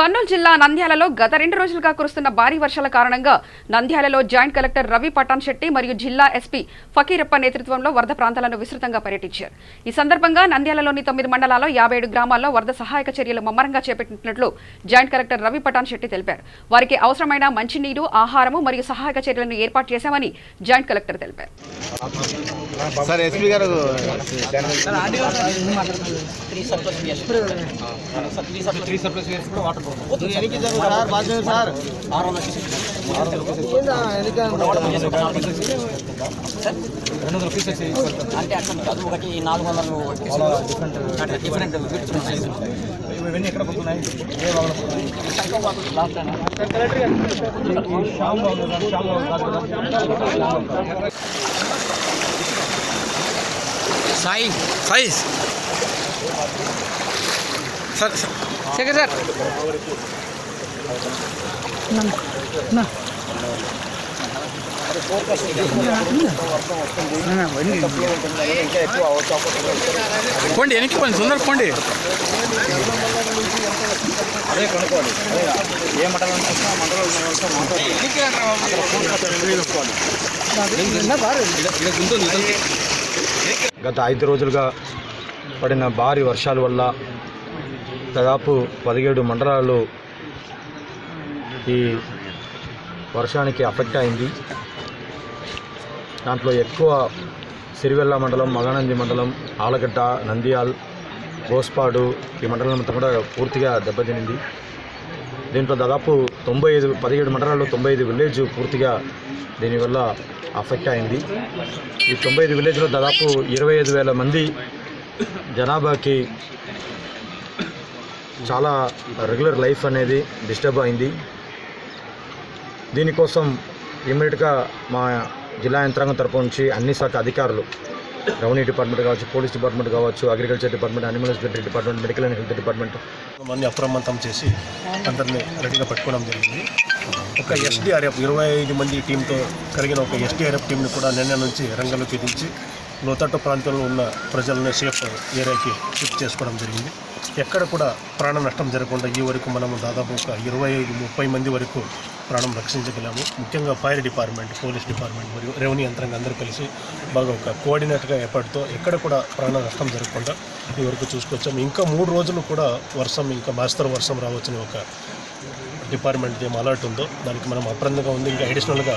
కర్నూలు జిల్లా నంద్యాలలో గత 2 రోజులుగా కురుస్తున్న భారీ వర్షాల కారణంగా నంద్యాలలో జాయింట్ కలెక్టర్ రవి పటాన్ శెట్టి మరియు జిల్లా ఎస్పీ ఫకీరప్ప నేతృత్వంలో వరద ప్రాంతాలను విస్తృతంగా పర్యటించారు. ఈ సందర్భంగా నంద్యాలలోని 9 మండలాల్లో 57 గ్రామాల్లో వరద సహాయక చర్యలు ముమ్మరంగా చేపట్టినట్లు జాయింట్ కలెక్టర్ రవి పటాన్ శెట్టి తెలిపారు. వారికి అవసరమైన మంచినీరు, ఆహారము మరియు సహాయక చర్యలను ఏర్పాటు చేశామని జాయింట్ కలెక్టర్ తెలిపారు. సాయి సార్ శేఖర్ సార్ పోండి వెనక్కి పోండి సుందర్ పోండి. అదే కొనుక్కోవాలి. ఏ మండలం గత 5 రోజులుగా పడిన భారీ వర్షాల వల్ల దాదాపు 17 మండలాలు ఈ వర్షానికి అఫెక్ట్ అయింది. దాంట్లో ఎక్కువ సిరివెల్ల మండలం, మగానంది మండలం, ఆలగడ్డ, నంద్యాల్, గోస్పాడు ఈ మండలం అంతా కూడా పూర్తిగా దెబ్బతినింది. దీంట్లో దాదాపు 17 మండలాల్లో 95 విలేజ్ పూర్తిగా దీనివల్ల అఫెక్ట్ అయింది. ఈ 95 విలేజ్లో దాదాపు 25,000 మంది జనాభాకి చాలా రెగ్యులర్ లైఫ్ అనేది డిస్టర్బ్ అయింది. దీనికోసం ఇమ్మీడియట్గా మా జిల్లా యంత్రాంగం తరపు నుంచి అన్ని శాఖ అధికారులు, రెవెన్యూ డిపార్ట్మెంట్ కావచ్చు, పోలీస్ డిపార్ట్మెంట్ కావచ్చు, agriculture department, animal husbandry department, medical and health department అన్ని అప్రమత్తం చేసి అందరినీ రెడీగా పెట్టుకోవడం జరిగింది. ఒక ఎస్డీఆర్ఎఫ్ 25 మంది టీంతో కలిగిన ఒక ఎస్డీఆర్ఎఫ్ టీంని కూడా నిన్న నుంచి రంగంలోకి దించి లోతట్టు ప్రాంతంలో ఉన్న ప్రజలను సేఫ్ ఏరియాకి షిఫ్ట్ చేసుకోవడం జరిగింది. ఎక్కడ కూడా ప్రాణ నష్టం జరగకుండా ఈ వరకు మనము దాదాపు ఒక 25-30 మంది వరకు ప్రాణం రక్షించగలాము. ముఖ్యంగా ఫైర్ డిపార్ట్మెంట్, పోలీస్ డిపార్ట్మెంట్ మరియు రెవెన్యూ యంత్రాంగం అందరూ కలిసి బాగా ఒక కోఆర్డినేట్గా ఎఫర్ట్తో ఎక్కడ కూడా ప్రాణ నష్టం జరగకుండా ఈ వరకు చూసుకొచ్చాము. ఇంకా 3 రోజులు కూడా వర్షం, ఇంకా మాస్తరు వర్షం రావచ్చని ఒక డిపార్ట్మెంట్ ఏం అలర్ట్ ఉందో దానికి మనం అప్రందంగా ఉంది. ఇంకా అడిషనల్గా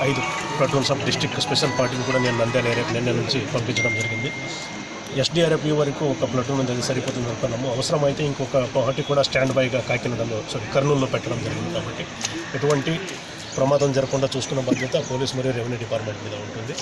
5 ప్లాటూన్స్ ఆఫ్ డిస్ట్రిక్ట్ స్పెషల్ పార్టీని కూడా నేను నంద్యాల ఏరియాకి నిన్న నుంచి పంపించడం జరిగింది. ఎస్డీఆర్ఎఫ్ వరకు ఒక ప్లాటూన్ ఉంది, సరిపోతుంది అనుకున్నాము. అవసరమైతే ఇంకొక పార్టీ కూడా స్టాండ్ బైగా కర్నూలులో పెట్టడం జరిగింది. కాబట్టి ఎటువంటి ప్రమాదం జరగకుండా చూసుకున్న బాధ్యత పోలీస్ మరియు రెవెన్యూ డిపార్ట్మెంట్ మీద ఉంటుంది.